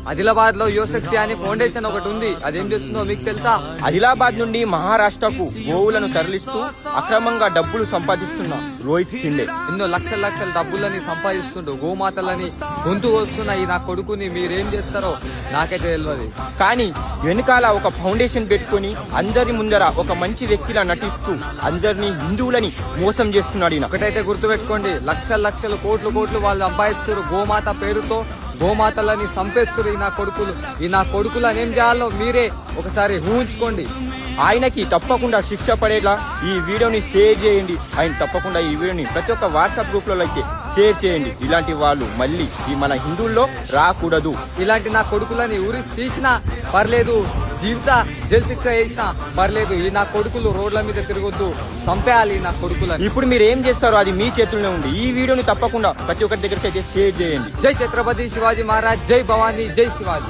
ఆదిలాబాద్ లో యువశక్తి అని ఫౌండేషన్ ఒకటి ఉంది. అదేం చేస్తుందో మీకు తెలుసా? ఆదిలాబాద్ నుండి మహారాష్ట్రకు గోవులను తరలిస్తూ అక్రమంగా డబ్బులు సంపాదిస్తున్న రోహిత్ షిండే ఎన్నో లక్షల డబ్బులని సంపాదిస్తుండు. గోమాతలని గొంతు వస్తున్న ఈ నా కొడుకుని మీరేం చేస్తారో నాకైతే తెలియదు. కానీ వెనుకాల ఒక ఫౌండేషన్ పెట్టుకుని అందరి ముందర ఒక మంచి వ్యక్తిలా నటిస్తూ అందరినీ హిందువులని మోసం చేస్తున్నాడు ఈయన. ఒకటైతే గుర్తుపెట్టుకోండి, లక్షలు కోట్లు వాళ్ళు సంపాదిస్తారు గోమాత పేరుతో. గోమాతలని సంపేస్తారు ఈ నా కొడుకులని ఏం చేయాలో మీరే ఒకసారి ఊహించుకోండి. ఆయనకి తప్పకుండా శిక్ష పడేలా ఈ వీడియోని షేర్ చేయండి. ఆయన తప్పకుండా ఈ వీడియోని ప్రతి ఒక్క వాట్సాప్ గ్రూప్ లో అయితే షేర్ చేయండి. ఇలాంటి వాళ్ళు మళ్ళీ ఈ మన హిందువుల్లో రాకూడదు. ఇలాంటి నా కొడుకులని ఊరి తీసినా పర్లేదు, జీవిత జైలు శిక్ష వేసినా పర్లేదు, ఈ నా కొడుకులు రోడ్ల మీద తిరగొద్దు, చంపేయాలి నా కొడుకులని. ఇప్పుడు మీరు ఏం చేస్తారో అది మీ చేతుల్లోనే ఉంది. ఈ వీడియోని తప్పకుండా ప్రతి ఒక్కరి దగ్గరికి అయితే షేర్ చేయండి. జై ఛత్రపతి శివాజీ మహారాజ్, జై భవానీ, జై శివాజీ.